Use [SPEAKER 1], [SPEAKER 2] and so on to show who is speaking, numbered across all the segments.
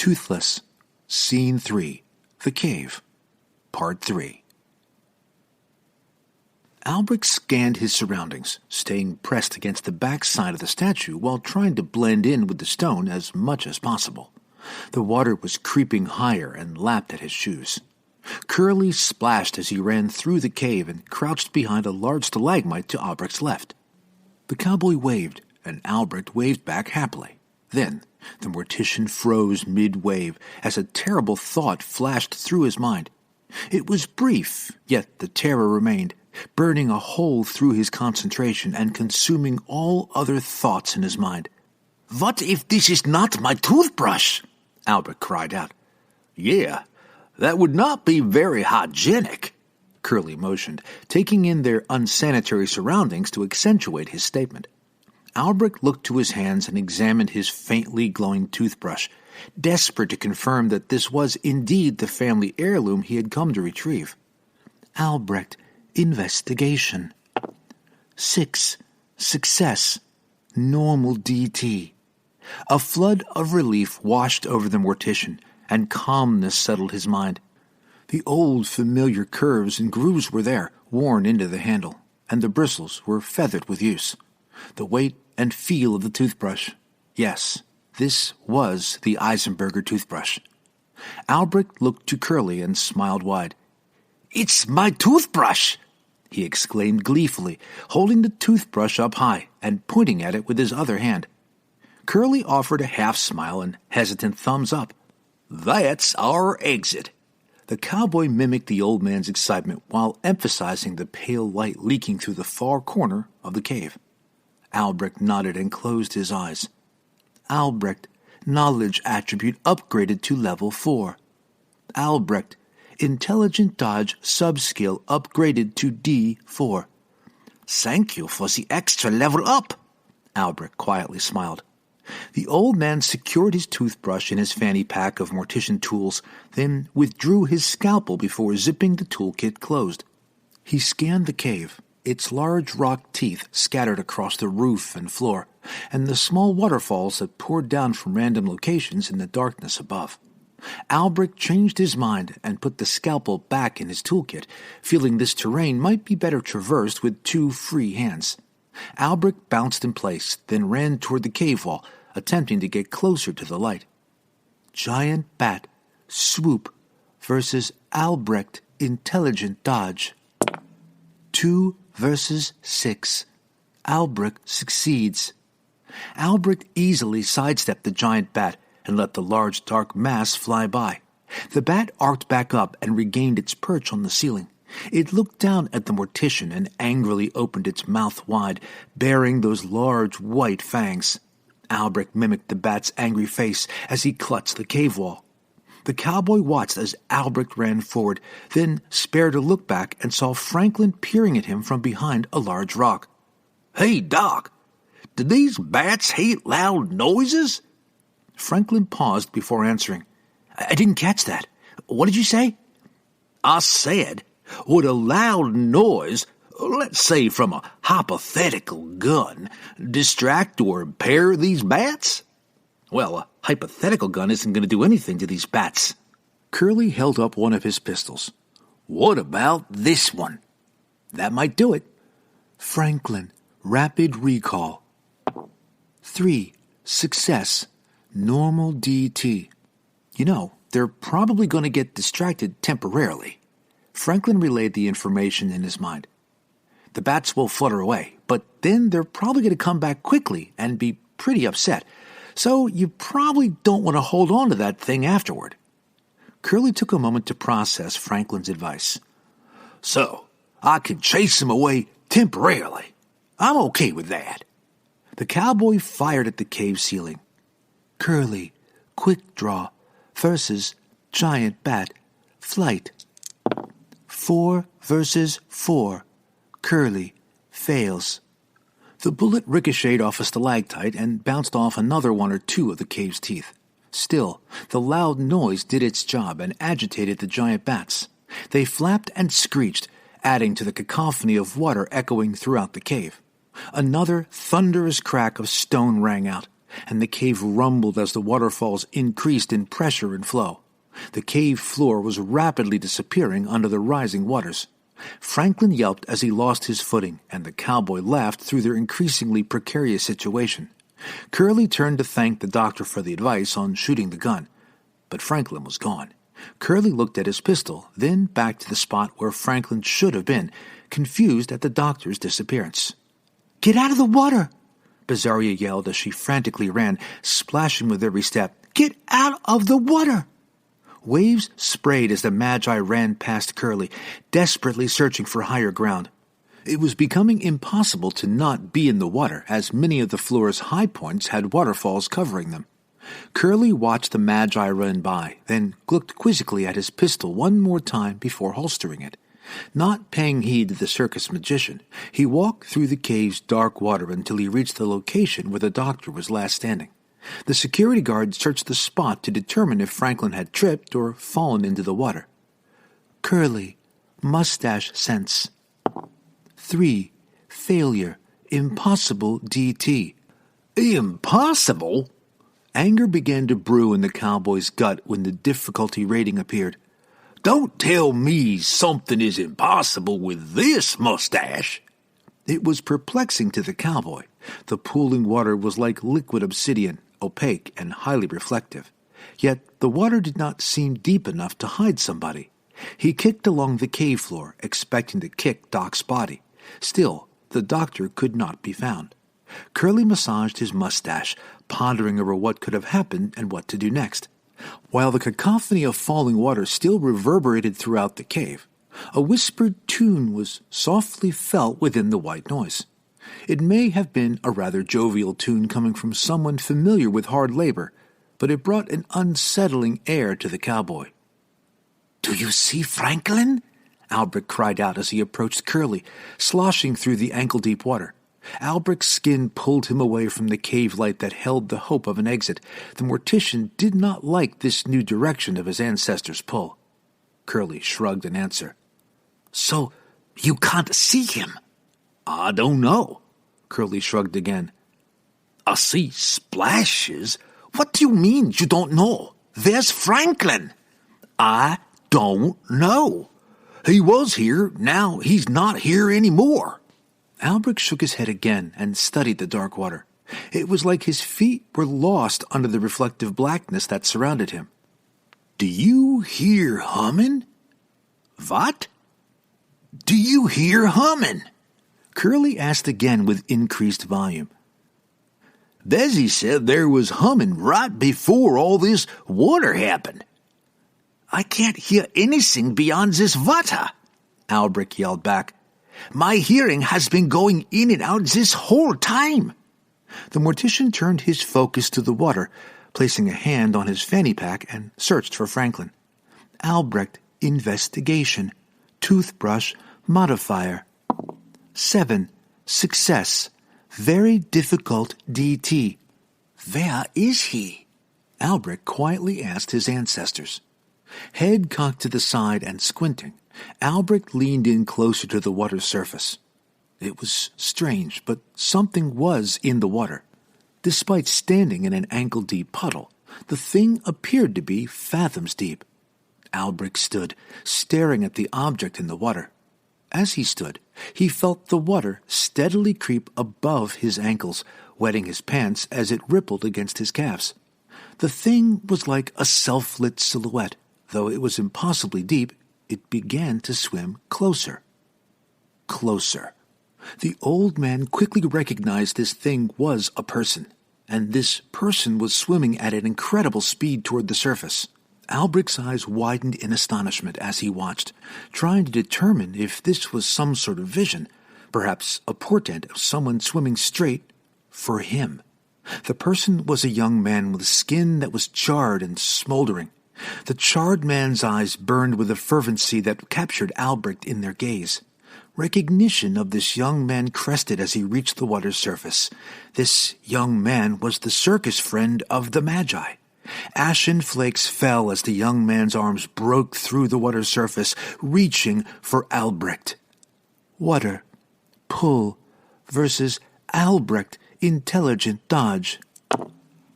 [SPEAKER 1] Toothless, Scene 3, The Cave, Part 3. Albrecht scanned his surroundings, staying pressed against the backside of the statue while trying to blend in with the stone as much as possible. The water was creeping higher and lapped at his shoes. Curly splashed as he ran through the cave and crouched behind a large stalagmite to Albrecht's left. The cowboy waved, and Albrecht waved back happily. Then the mortician froze mid-wave as a terrible thought flashed through his mind. It was brief, yet the terror remained, burning a hole through his concentration and consuming all other thoughts in his mind.
[SPEAKER 2] "What if this is not my toothbrush?" Albrecht cried out. "Yeah, that would not be very hygienic," Curly motioned, taking in their unsanitary surroundings to accentuate his statement. Albrecht looked to his hands and examined his faintly glowing toothbrush, desperate to confirm that this was indeed the family heirloom he had come to retrieve.
[SPEAKER 1] Albrecht, investigation. 6, success, normal DT. A flood of relief washed over the mortician, and calmness settled his mind. The old familiar curves and grooves were there, worn into the handle, and the bristles were feathered with use. The weight and feel of the toothbrush. Yes, this was the Eisenberger toothbrush. Albrecht looked to Curly and smiled wide.
[SPEAKER 2] "It's my toothbrush!"
[SPEAKER 1] he exclaimed gleefully, holding the toothbrush up high and pointing at it with his other hand. Curly offered a half-smile and hesitant thumbs up.
[SPEAKER 2] "That's our exit."
[SPEAKER 1] The cowboy mimicked the old man's excitement while emphasizing the pale light leaking through the far corner of the cave. Albrecht nodded and closed his eyes. Albrecht, knowledge attribute upgraded to level 4. Albrecht, intelligent dodge subskill upgraded to D4.
[SPEAKER 2] "Thank you for the extra level up,"
[SPEAKER 1] Albrecht quietly smiled. The old man secured his toothbrush in his fanny pack of mortician tools, then withdrew his scalpel before zipping the toolkit closed. He scanned the cave, its large rock teeth scattered across the roof and floor, and the small waterfalls that poured down from random locations in the darkness above. Albrecht changed his mind and put the scalpel back in his toolkit, feeling this terrain might be better traversed with 2 free hands. Albrecht bounced in place, then ran toward the cave wall, attempting to get closer to the light. Giant bat, swoop, versus Albrecht, intelligent dodge. 2 versus 6. Albrecht succeeds. Albrecht easily sidestepped the giant bat and let the large dark mass fly by. The bat arced back up and regained its perch on the ceiling. It looked down at the mortician and angrily opened its mouth wide, baring those large white fangs. Albrecht mimicked the bat's angry face as he clutched the cave wall. The cowboy watched as Albrecht ran forward, then spared a look back and saw Franklin peering at him from behind a large rock.
[SPEAKER 2] "Hey, Doc, do these bats hate loud noises?"
[SPEAKER 1] Franklin paused before answering. I didn't catch that. What did you say?"
[SPEAKER 2] "I said, would a loud noise, let's say from a hypothetical gun, distract or impair these bats?"
[SPEAKER 1] "Well, a hypothetical gun isn't going to do anything to these bats." Curly held up one of his pistols.
[SPEAKER 2] "What about this one?"
[SPEAKER 1] "That might do it." Franklin, rapid recall. 3, success, normal DT. You know, they're probably going to get distracted temporarily. Franklin relayed the information in his mind. The bats will flutter away, but then they're probably going to come back quickly and be pretty upset. So you probably don't want to hold on to that thing afterward. Curly took a moment to process Franklin's advice.
[SPEAKER 2] "So, I can chase him away temporarily. I'm okay with that."
[SPEAKER 1] The cowboy fired at the cave ceiling. Curly, quick draw, versus giant bat, flight. 4 versus 4. Curly, fails. The bullet ricocheted off a stalactite and bounced off another 1 or 2 of the cave's teeth. Still, the loud noise did its job and agitated the giant bats. They flapped and screeched, adding to the cacophony of water echoing throughout the cave. Another thunderous crack of stone rang out. and the cave rumbled as the waterfalls increased in pressure and flow. The cave floor was rapidly disappearing under the rising waters. Franklin yelped as he lost his footing, and the cowboy laughed through their increasingly precarious situation. Curly turned to thank the doctor for the advice on shooting the gun, but Franklin was gone. Curly looked at his pistol, then back to the spot where Franklin should have been, confused at the doctor's disappearance. "Get out of the water!" Bizarria yelled as she frantically ran, splashing with every step. "Get out of the water!" Waves sprayed as the Magi ran past Curly, desperately searching for higher ground. It was becoming impossible to not be in the water, as many of the floor's high points had waterfalls covering them. Curly watched the Magi run by, then looked quizzically at his pistol one more time before holstering it. Not paying heed to the circus magician, he walked through the cave's dark water until he reached the location where the doctor was last standing. The security guard searched the spot to determine if Franklin had tripped or fallen into the water. Curly, mustache sense. 3. Failure, impossible DT.
[SPEAKER 2] Impossible?
[SPEAKER 1] Anger began to brew in the cowboy's gut when the difficulty rating appeared.
[SPEAKER 2] Don't tell me something is impossible with this mustache.
[SPEAKER 1] It was perplexing to the cowboy. The pooling water was like liquid obsidian, opaque and highly reflective. Yet the water did not seem deep enough to hide somebody. He kicked along the cave floor, expecting to kick Doc's body. Still, the doctor could not be found. Curly massaged his mustache, pondering over what could have happened and what to do next. While the cacophony of falling water still reverberated throughout the cave, a whispered tune was softly felt within the white noise. It may have been a rather jovial tune coming from someone familiar with hard labor, but it brought an unsettling air to the cowboy. "Do you see Franklin?" Albrecht cried out as he approached Curly, sloshing through the ankle-deep water. Albrecht's skin pulled him away from the cave light that held the hope of an exit. The mortician did not like this new direction of his ancestors' pull. Curly shrugged in answer. "So, you can't see him?"
[SPEAKER 2] I don't know.
[SPEAKER 1] Curly shrugged again.
[SPEAKER 2] I see splashes. What do you mean you don't know? There's Franklin. I don't know. He was here, now he's not here anymore.
[SPEAKER 1] Albrecht shook his head again and studied the dark water. It was like his feet were lost under the reflective blackness that surrounded him.
[SPEAKER 2] Do you hear humming? What? Do you hear humming?
[SPEAKER 1] Curly asked again with increased volume.
[SPEAKER 2] Desi said there was humming right before all this water happened. I can't hear anything beyond this water, Albrecht yelled back. My hearing has been going in and out this whole time.
[SPEAKER 1] The mortician turned his focus to the water, placing a hand on his fanny pack and searched for Franklin. Albrecht, investigation, toothbrush, modifier. 7, success, very difficult DT.
[SPEAKER 2] Where is he?
[SPEAKER 1] Albrecht quietly asked his ancestors. Head cocked to the side and squinting, Albrecht leaned in closer to the water's surface. It was strange, but something was in the water. Despite standing in an ankle-deep puddle, the thing appeared to be fathoms deep. Albrecht stood, staring at the object in the water. As he stood, he felt the water steadily creep above his ankles, wetting his pants as it rippled against his calves. The thing was like a self-lit silhouette. Though it was impossibly deep, it began to swim closer. Closer. The old man quickly recognized this thing was a person, and this person was swimming at an incredible speed toward the surface. Albrecht's eyes widened in astonishment as he watched, trying to determine if this was some sort of vision, perhaps a portent of someone swimming straight for him. The person was a young man with skin that was charred and smoldering. The charred man's eyes burned with a fervency that captured Albrecht in their gaze. Recognition of this young man crested as he reached the water's surface. This young man was the circus friend of the Magi. Ashen flakes fell as the young man's arms broke through the water's surface, reaching for Albrecht. Water, pull, versus Albrecht, intelligent dodge.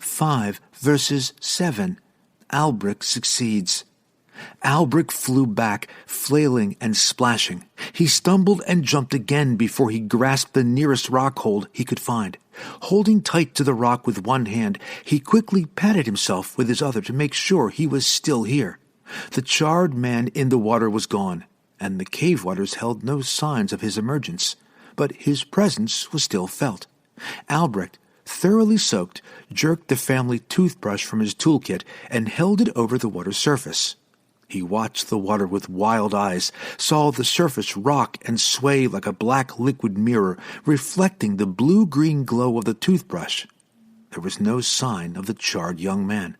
[SPEAKER 1] 5 versus 7. Albrecht succeeds. Albrecht flew back, flailing and splashing. He stumbled and jumped again before he grasped the nearest rock hold he could find. Holding tight to the rock with one hand, he quickly patted himself with his other to make sure he was still here. The charred man in the water was gone, and the cave waters held no signs of his emergence, but his presence was still felt. Albrecht, thoroughly soaked, jerked the family toothbrush from his toolkit and held it over the water's surface. He watched the water with wild eyes, saw the surface rock and sway like a black liquid mirror, reflecting the blue-green glow of the toothbrush. There was no sign of the charred young man.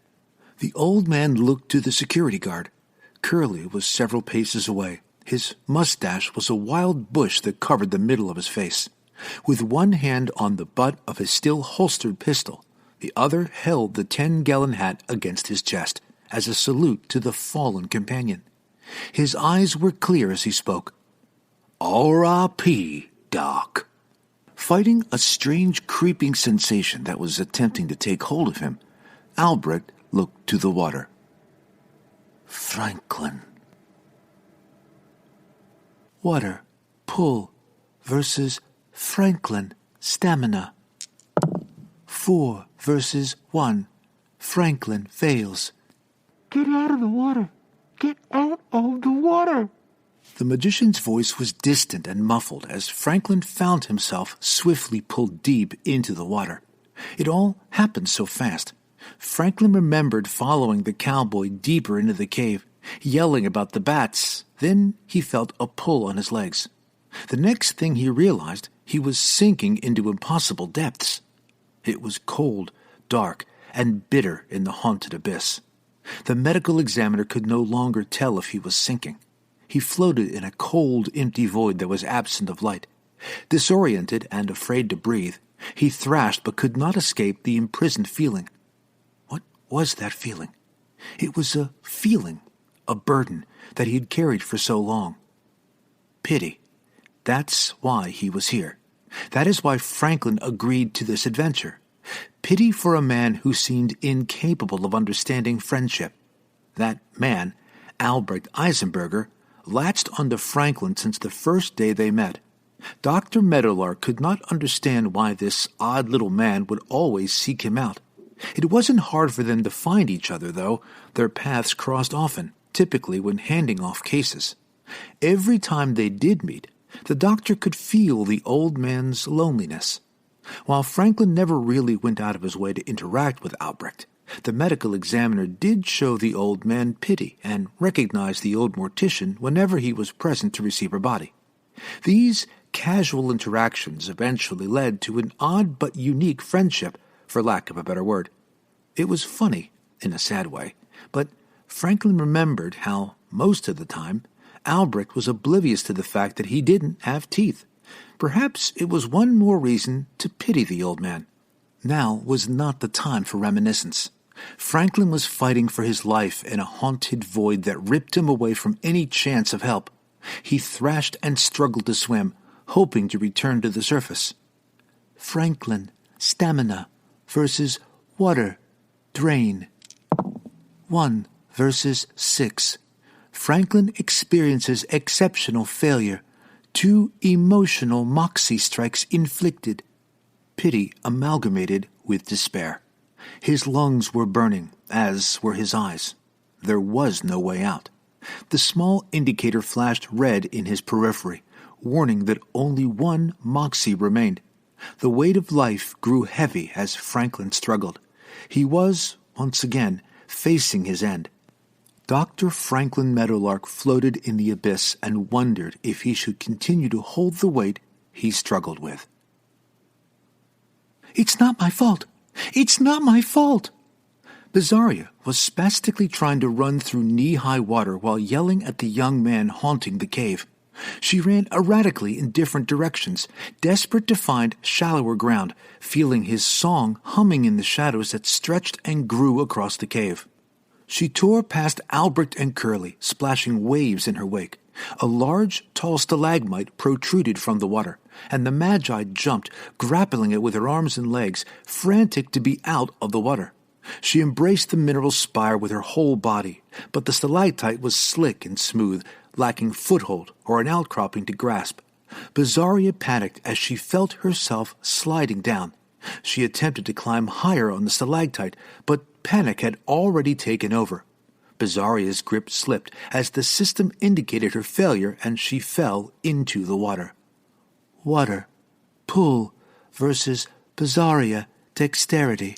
[SPEAKER 1] The old man looked to the security guard. Curly was several paces away. His mustache was a wild bush that covered the middle of his face. With one hand on the butt of his still holstered pistol, the other held the 10-gallon hat against his chest, as a salute to the fallen companion. His eyes were clear as he spoke. R.I.P., Doc. Fighting a strange creeping sensation that was attempting to take hold of him, Albrecht looked to the water. Franklin. Water, pull, versus Franklin, stamina. 4 versus 1. Franklin fails.
[SPEAKER 3] Get out of the water! Get out of the water!
[SPEAKER 1] The magician's voice was distant and muffled as Franklin found himself swiftly pulled deep into the water. It all happened so fast. Franklin remembered following the cowboy deeper into the cave, yelling about the bats. Then he felt a pull on his legs. The next thing he realized, he was sinking into impossible depths. It was cold, dark, and bitter in the haunted abyss. The medical examiner could no longer tell if he was sinking. He floated in a cold, empty void that was absent of light. Disoriented and afraid to breathe, he thrashed but could not escape the imprisoned feeling. What was that feeling? It was a feeling, a burden that he had carried for so long. Pity. That's why he was here. That is why Franklin agreed to this adventure. Pity for a man who seemed incapable of understanding friendship. That man, Albrecht Eisenberger, latched onto Franklin since the first day they met. Dr. Meadowlark could not understand why this odd little man would always seek him out. It wasn't hard for them to find each other, though. Their paths crossed often, typically when handing off cases. Every time they did meet, the doctor could feel the old man's loneliness. While Franklin never really went out of his way to interact with Albrecht, the medical examiner did show the old man pity and recognized the old mortician whenever he was present to receive her body. These casual interactions eventually led to an odd but unique friendship, for lack of a better word. It was funny, in a sad way, but Franklin remembered how, most of the time, Albrecht was oblivious to the fact that he didn't have teeth. Perhaps it was one more reason to pity the old man. Now was not the time for reminiscence. Franklin was fighting for his life in a haunted void that ripped him away from any chance of help. He thrashed and struggled to swim, hoping to return to the surface. Franklin, stamina, versus water, drain. 1 versus 6. Franklin experiences exceptional failure. 2 emotional moxie strikes inflicted. Pity amalgamated with despair. His lungs were burning, as were his eyes. There was no way out. The small indicator flashed red in his periphery, warning that only 1 moxie remained. The weight of life grew heavy as Franklin struggled. He was, once again, facing his end. Dr. Franklin Meadowlark floated in the abyss and wondered if he should continue to hold the weight he struggled with. It's not my fault! It's not my fault! Bizarria was spastically trying to run through knee-high water while yelling at the young man haunting the cave. She ran erratically in different directions, desperate to find shallower ground, feeling his song humming in the shadows that stretched and grew across the cave. She tore past Albrecht and Curly, splashing waves in her wake. A large, tall stalagmite protruded from the water, and the Magi jumped, grappling it with her arms and legs, frantic to be out of the water. She embraced the mineral spire with her whole body, but the stalactite was slick and smooth, lacking foothold or an outcropping to grasp. Bizarria panicked as she felt herself sliding down. She attempted to climb higher on the stalactite, but panic had already taken over. Bizarria's grip slipped as the system indicated her failure, and she fell into the water. Water. Pull versus Bizarria. Dexterity.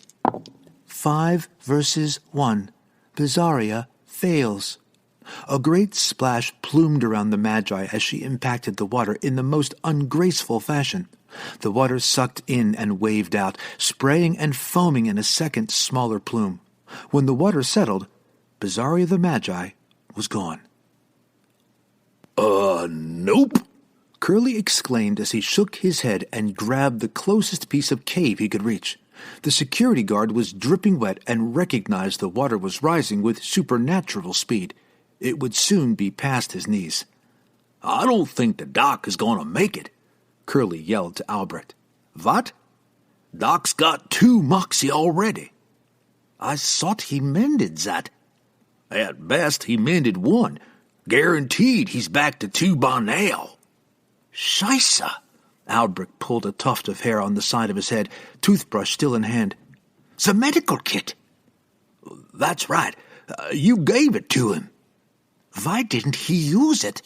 [SPEAKER 1] 5 versus 1. Bizarria fails. A great splash plumed around the Magi as she impacted the water in the most ungraceful fashion. The water sucked in and waved out, spraying and foaming in a second smaller plume. When the water settled, Bizarria the Magi was gone.
[SPEAKER 2] Nope,
[SPEAKER 1] Curly exclaimed as he shook his head and grabbed the closest piece of cave he could reach. The security guard was dripping wet and recognized the water was rising with supernatural speed. It would soon be past his knees.
[SPEAKER 2] I don't think the doc is going to make it,
[SPEAKER 1] Curly yelled to Albrecht.
[SPEAKER 2] What? Doc's got 2 moxie already.
[SPEAKER 1] I thought he mended that.
[SPEAKER 2] At best, he mended 1. Guaranteed he's back to 2 by now.
[SPEAKER 1] Scheisse! Albrecht pulled a tuft of hair on the side of his head, toothbrush still in hand.
[SPEAKER 2] The medical kit. That's right. You gave it to him.
[SPEAKER 1] Why didn't he use it?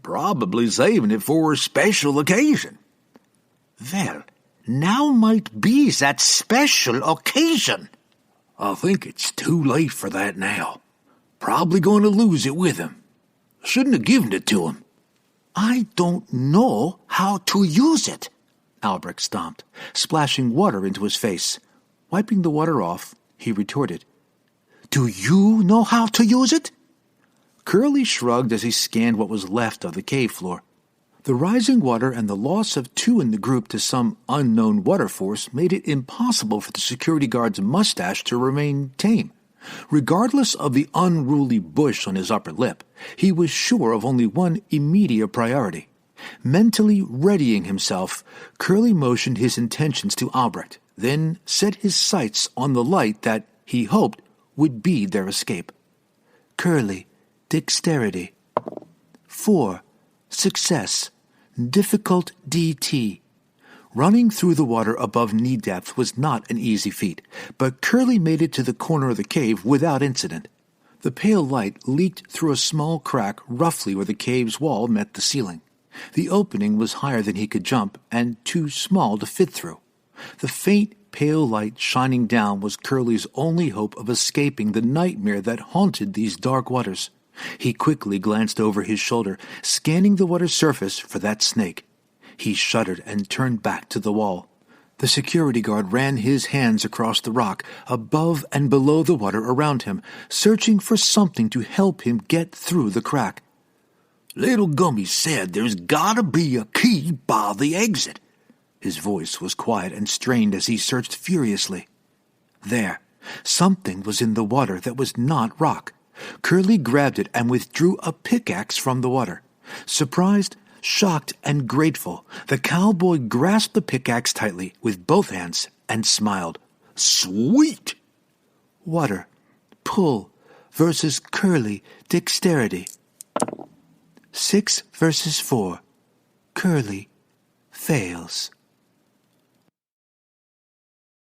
[SPEAKER 2] Probably saving it for a special occasion.
[SPEAKER 1] Well, now might be that special occasion.
[SPEAKER 2] I think it's too late for that now. Probably going to lose it with him. Shouldn't have given it to him.
[SPEAKER 1] I don't know how to use it, Albrecht stomped, splashing water into his face. Wiping the water off, he retorted. Do you know how to use it? Curly shrugged as he scanned what was left of the cave floor. The rising water and the loss of 2 in the group to some unknown water force made it impossible for the security guard's mustache to remain tame. Regardless of the unruly bush on his upper lip, he was sure of only one immediate priority. Mentally readying himself, Curly motioned his intentions to Albrecht, then set his sights on the light that, he hoped, would be their escape. Curly, dexterity. 4. Success. Difficult DT. Running through the water above knee depth was not an easy feat, but Curly made it to the corner of the cave without incident. The pale light leaked through a small crack roughly where the cave's wall met the ceiling. The opening was higher than he could jump and too small to fit through. The faint, pale light shining down was Curly's only hope of escaping the nightmare that haunted these dark waters. He quickly glanced over his shoulder, scanning the water's surface for that snake. He shuddered and turned back to the wall. The security guard ran his hands across the rock, above and below the water around him, searching for something to help him get through the crack.
[SPEAKER 2] Little Gummy said there's gotta be a key by the exit.
[SPEAKER 1] His voice was quiet and strained as he searched furiously. There, something was in the water that was not rock. Curly grabbed it and withdrew a pickaxe from the water. Surprised, shocked, and grateful, the cowboy grasped the pickaxe tightly with both hands and smiled.
[SPEAKER 2] Sweet!
[SPEAKER 1] Water. Pull versus Curly. Dexterity. 6 versus 4. Curly fails.